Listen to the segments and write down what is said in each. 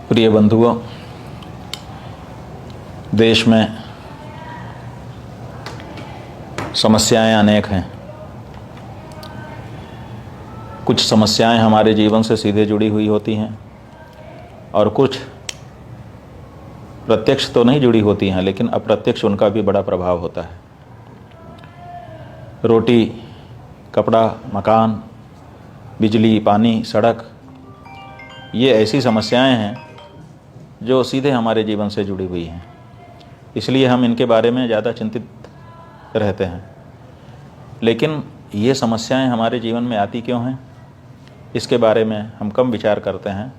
प्रिय बंधुओं, देश में समस्याएं अनेक हैं। कुछ समस्याएं हमारे जीवन से सीधे जुड़ी हुई होती हैं और कुछ प्रत्यक्ष तो नहीं जुड़ी होती हैं, लेकिन अप्रत्यक्ष उनका भी बड़ा प्रभाव होता है। रोटी, कपड़ा, मकान, बिजली, पानी, सड़क, ये ऐसी समस्याएं हैं जो सीधे हमारे जीवन से जुड़ी हुई हैं। इसलिए हम इनके बारे में ज़्यादा चिंतित रहते हैं। लेकिन ये समस्याएं हमारे जीवन में आती क्यों हैं, इसके बारे में हम कम विचार करते हैं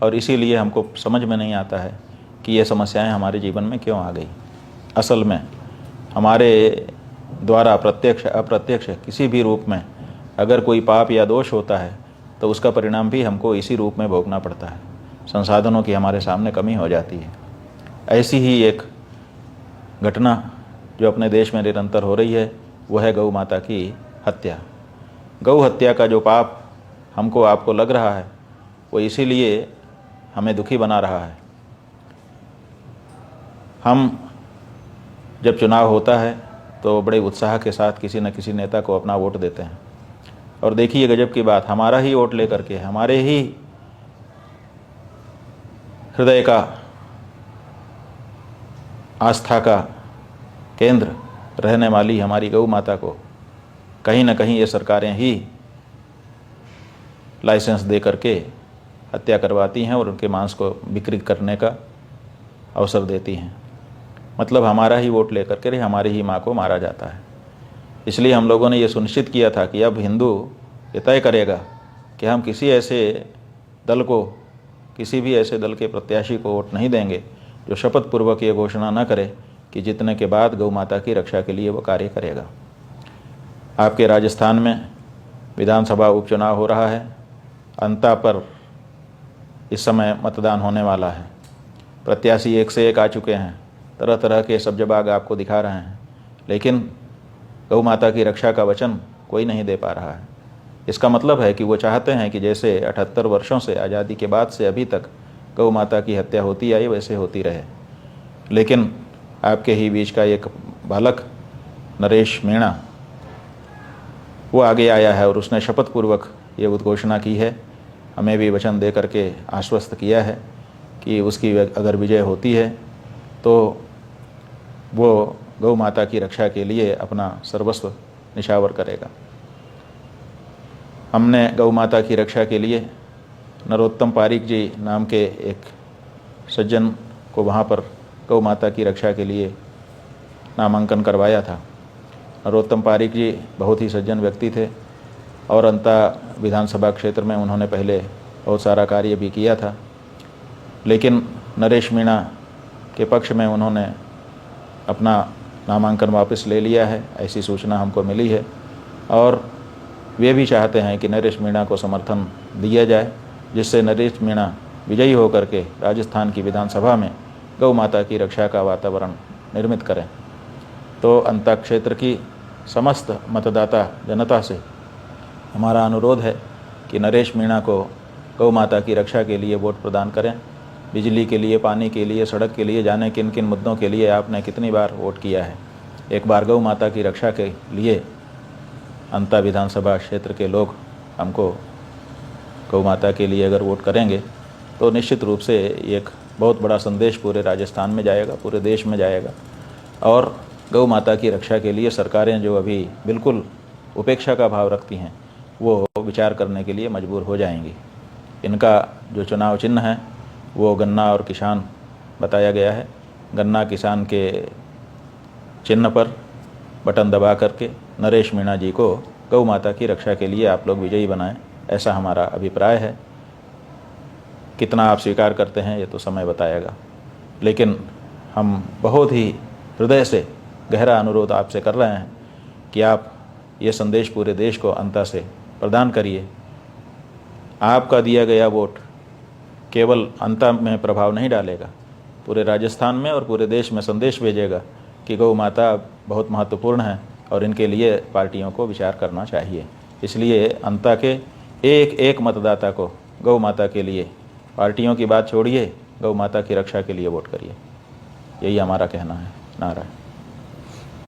और इसीलिए हमको समझ में नहीं आता है कि ये समस्याएं हमारे जीवन में क्यों आ गई। असल में हमारे द्वारा प्रत्यक्ष अप्रत्यक्ष किसी भी रूप में अगर कोई पाप या दोष होता है तो उसका परिणाम भी हमको इसी रूप में भोगना पड़ता है। संसाधनों की हमारे सामने कमी हो जाती है। ऐसी ही एक घटना जो अपने देश में निरंतर हो रही है वह है गौ माता की हत्या। गौ हत्या का जो पाप हमको आपको लग रहा है वो इसीलिए हमें दुखी बना रहा है। हम जब चुनाव होता है तो बड़े उत्साह के साथ किसी न किसी नेता को अपना वोट देते हैं और देखिए गजब की बात, हमारा ही वोट लेकर के हमारे ही हृदय का, आस्था का केंद्र रहने वाली हमारी गौ माता को कहीं न कहीं ये सरकारें ही लाइसेंस दे करके हत्या करवाती हैं और उनके मांस को बिक्री करने का अवसर देती हैं। मतलब हमारा ही वोट लेकर के हमारी ही माँ को मारा जाता है। इसलिए हम लोगों ने ये सुनिश्चित किया था कि अब हिंदू ये तय करेगा कि हम किसी ऐसे दल को, किसी भी ऐसे दल के प्रत्याशी को वोट नहीं देंगे जो शपथ पूर्वक ये घोषणा न करे कि जीतने के बाद गौ माता की रक्षा के लिए वो कार्य करेगा। आपके राजस्थान में विधानसभा उपचुनाव हो रहा है। अंता पर इस समय मतदान होने वाला है। प्रत्याशी एक से एक आ चुके हैं, तरह तरह के सब्जबाग आपको दिखा रहे हैं, लेकिन गौ माता की रक्षा का वचन कोई नहीं दे पा रहा है। इसका मतलब है कि वो चाहते हैं कि जैसे 78 वर्षों से, आज़ादी के बाद से अभी तक गौ माता की हत्या होती आई वैसे होती रहे। लेकिन आपके ही बीच का एक बालक नरेश मीणा वो आगे आया है और उसने शपथ पूर्वक ये उद्घोषणा की है, हमें भी वचन दे करके आश्वस्त किया है कि उसकी अगर विजय होती है तो वो गौ माता की रक्षा के लिए अपना सर्वस्व निछावर करेगा। हमने गौ माता की रक्षा के लिए नरोत्तम पारीक जी नाम के एक सज्जन को वहाँ पर गौ माता की रक्षा के लिए नामांकन करवाया था। नरोत्तम पारीक जी बहुत ही सज्जन व्यक्ति थे और अंता विधानसभा क्षेत्र में उन्होंने पहले बहुत सारा कार्य भी किया था, लेकिन नरेश मीणा के पक्ष में उन्होंने अपना नामांकन वापस ले लिया है, ऐसी सूचना हमको मिली है। और वे भी चाहते हैं कि नरेश मीणा को समर्थन दिया जाए, जिससे नरेश मीणा विजयी होकर के राजस्थान की विधानसभा में गौ माता की रक्षा का वातावरण निर्मित करें। तो अंता क्षेत्र की समस्त मतदाता जनता से हमारा अनुरोध है कि नरेश मीणा को गौ माता की रक्षा के लिए वोट प्रदान करें। बिजली के लिए, पानी के लिए, सड़क के लिए, जाने किन किन मुद्दों के लिए आपने कितनी बार वोट किया है। एक बार गौ माता की रक्षा के लिए अंता विधानसभा क्षेत्र के लोग हमको गौ माता के लिए अगर वोट करेंगे तो निश्चित रूप से एक बहुत बड़ा संदेश पूरे राजस्थान में जाएगा, पूरे देश में जाएगा। और गौ माता की रक्षा के लिए सरकारें जो अभी बिल्कुल उपेक्षा का भाव रखती हैं वो विचार करने के लिए मजबूर हो जाएंगी। इनका जो चुनाव चिन्ह है वो गन्ना और किसान बताया गया है। गन्ना किसान के चिन्ह पर बटन दबा करके नरेश मीणा जी को गौ माता की रक्षा के लिए आप लोग विजयी बनाएं, ऐसा हमारा अभिप्राय है। कितना आप स्वीकार करते हैं ये तो समय बताएगा, लेकिन हम बहुत ही हृदय से गहरा अनुरोध आपसे कर रहे हैं कि आप ये संदेश पूरे देश को अंता से प्रदान करिए। आपका दिया गया वोट केवल अंता में प्रभाव नहीं डालेगा, पूरे राजस्थान में और पूरे देश में संदेश भेजेगा कि गौ माता बहुत महत्वपूर्ण है और इनके लिए पार्टियों को विचार करना चाहिए। इसलिए अंता के एक एक मतदाता को गौ माता के लिए, पार्टियों की बात छोड़िए, गौ माता की रक्षा के लिए वोट करिए। यही हमारा कहना है। नारा है।